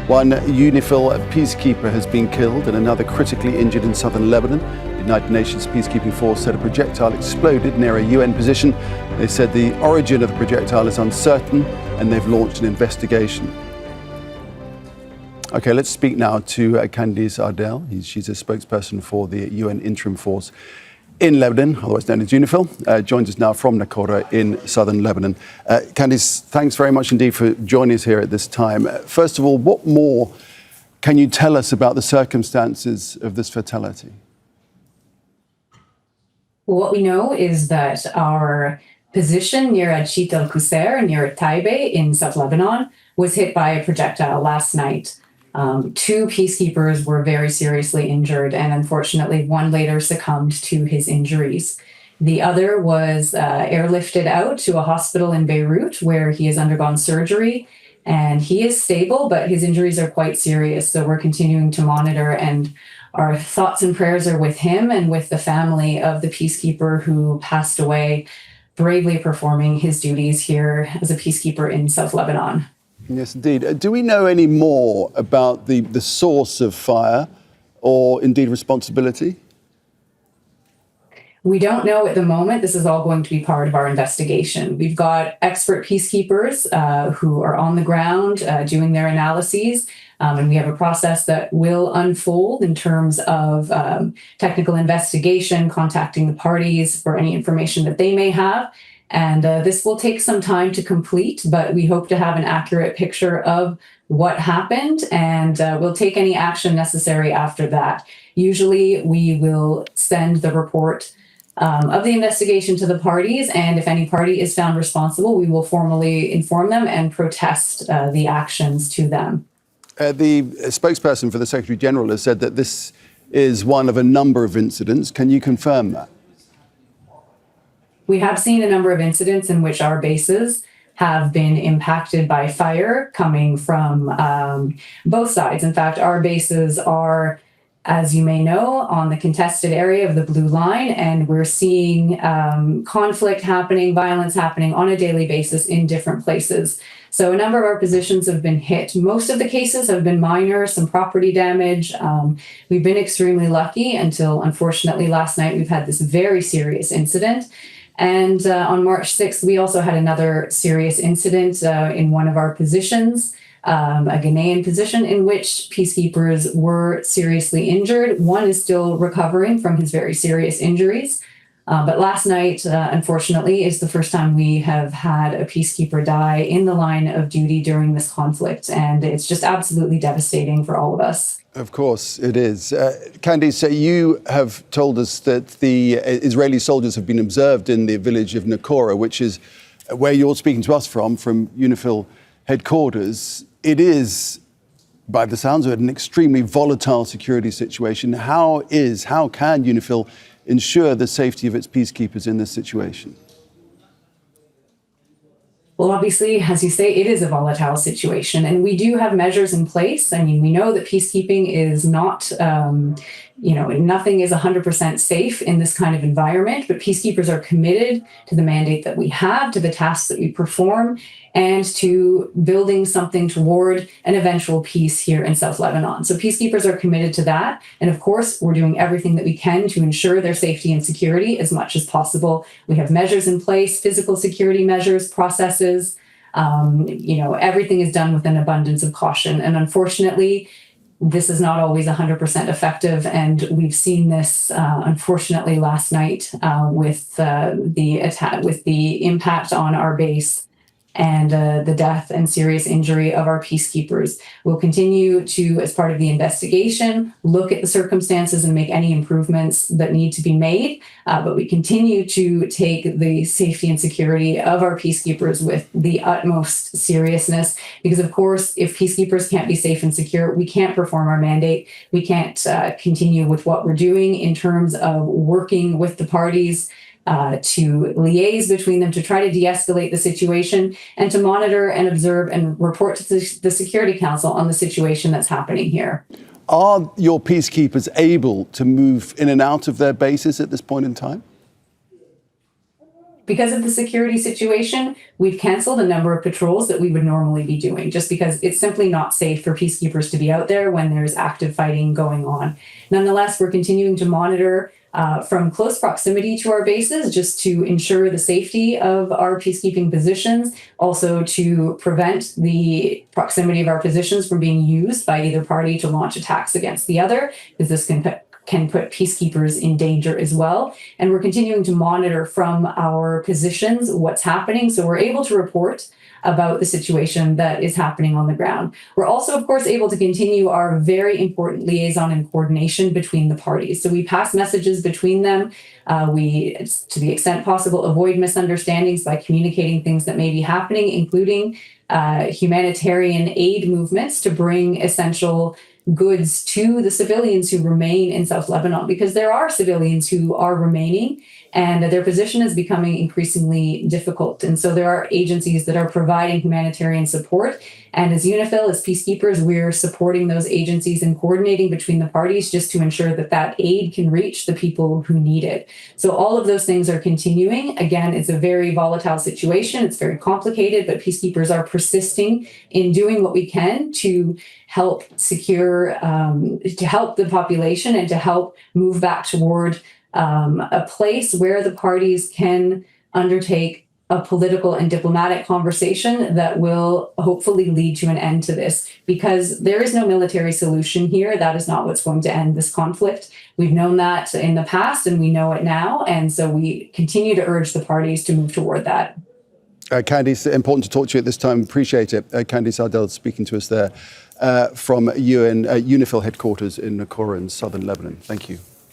One UNIFIL peacekeeper has been killed and another critically injured in southern Lebanon. The United Nations Peacekeeping Force said a projectile exploded near a UN position. They said the origin of the projectile is uncertain and they've launched an investigation. Okay, let's speak now to Kandice Ardeil. She's a spokesperson for the UN Interim Force in Lebanon, otherwise known as UNIFIL, joins us now from Naqoura in southern Lebanon. Kandice, thanks very much indeed for joining us here at this time. First of all, what more can you tell us about the circumstances of this fatality? Well, what we know is that our position near Adshit al-Qusair, near Taibe in South Lebanon, was hit by a projectile last night. Two peacekeepers were very seriously injured, and unfortunately, one later succumbed to his injuries. The other was airlifted out to a hospital in Beirut, where he has undergone surgery, and he is stable, but his injuries are quite serious. So we're continuing to monitor, and our thoughts and prayers are with him and with the family of the peacekeeper who passed away, bravely performing his duties here as a peacekeeper in South Lebanon. Yes, indeed. Do we know any more about the source of fire or indeed responsibility? We don't know at the moment. This is all going to be part of our investigation. We've got expert peacekeepers who are on the ground doing their analyses, and we have a process that will unfold in terms of technical investigation, contacting the parties for any information that they may have. And this will take some time to complete, but we hope to have an accurate picture of what happened, and we'll take any action necessary after that. Usually we will send the report of the investigation to the parties, and if any party is found responsible, we will formally inform them and protest the actions to them. The spokesperson for the Secretary General has said that this is one of a number of incidents. Can you confirm that? We have seen a number of incidents in which our bases have been impacted by fire coming from both sides. In fact, our bases are, as you may know, on the contested area of the Blue Line, and we're seeing conflict happening, violence happening on a daily basis in different places. So a number of our positions have been hit. Most of the cases have been minor, some property damage. We've been extremely lucky until, unfortunately, last night we've had this very serious incident. And on March 6th, we also had another serious incident in one of our positions, a Ghanaian position, in which peacekeepers were seriously injured. One is still recovering from his very serious injuries. But last night, unfortunately, is the first time we have had a peacekeeper die in the line of duty during this conflict. And it's just absolutely devastating for all of us. Of course it is. Kandice, you have told us that the Israeli soldiers have been observed in the village of Naqoura, which is where you're speaking to us from UNIFIL headquarters. It is, by the sounds of it, an extremely volatile security situation. How can UNIFIL ensure the safety of its peacekeepers in this situation? Well, obviously, as you say, it is a volatile situation, and we do have measures in place. I mean, we know that peacekeeping is not, nothing is 100% safe in this kind of environment, but peacekeepers are committed to the mandate that we have, to the tasks that we perform, and to building something toward an eventual peace here in South Lebanon. So peacekeepers are committed to that. And of course, we're doing everything that we can to ensure their safety and security as much as possible. We have measures in place, physical security measures, processes. Everything is done with an abundance of caution. And unfortunately, this is not always 100% effective. And we've seen this, unfortunately, last night with the attack, with the impact on our base and the death and serious injury of our peacekeepers. We'll continue to, as part of the investigation, look at the circumstances and make any improvements that need to be made. But we continue to take the safety and security of our peacekeepers with the utmost seriousness, because, of course, if peacekeepers can't be safe and secure, we can't perform our mandate. We can't continue with what we're doing in terms of working with the parties, to liaise between them, to try to de-escalate the situation, and to monitor and observe and report to the Security Council on the situation that's happening here. Are your peacekeepers able to move in and out of their bases at this point in time? Because of the security situation, we've canceled a number of patrols that we would normally be doing, just because it's simply not safe for peacekeepers to be out there when there's active fighting going on. Nonetheless, we're continuing to monitor from close proximity to our bases, just to ensure the safety of our peacekeeping positions, also to prevent the proximity of our positions from being used by either party to launch attacks against the other, because this can put peacekeepers in danger as well. And we're continuing to monitor from our positions what's happening, so we're able to report about the situation that is happening on the ground. We're also, of course, able to continue our very important liaison and coordination between the parties. So we pass messages between them. We, to the extent possible, avoid misunderstandings by communicating things that may be happening, including humanitarian aid movements to bring essential goods to the civilians who remain in South Lebanon, because there are civilians who are remaining and their position is becoming increasingly difficult. And so there are agencies that are providing humanitarian support. And as UNIFIL, as peacekeepers, we're supporting those agencies and coordinating between the parties just to ensure that that aid can reach the people who need it. So all of those things are continuing. Again, it's a very volatile situation. It's very complicated, but peacekeepers are persisting in doing what we can to help secure, to help the population and to help move back toward a place where the parties can undertake a political and diplomatic conversation that will hopefully lead to an end to this, because there is no military solution here. That is not what's going to end this conflict. We've known that in the past and we know it now. And so we continue to urge the parties to move toward that. Kandice, important to talk to you at this time. Appreciate it. Kandice Ardeil speaking to us there from UNIFIL headquarters in Naqoura in southern Lebanon. Thank you.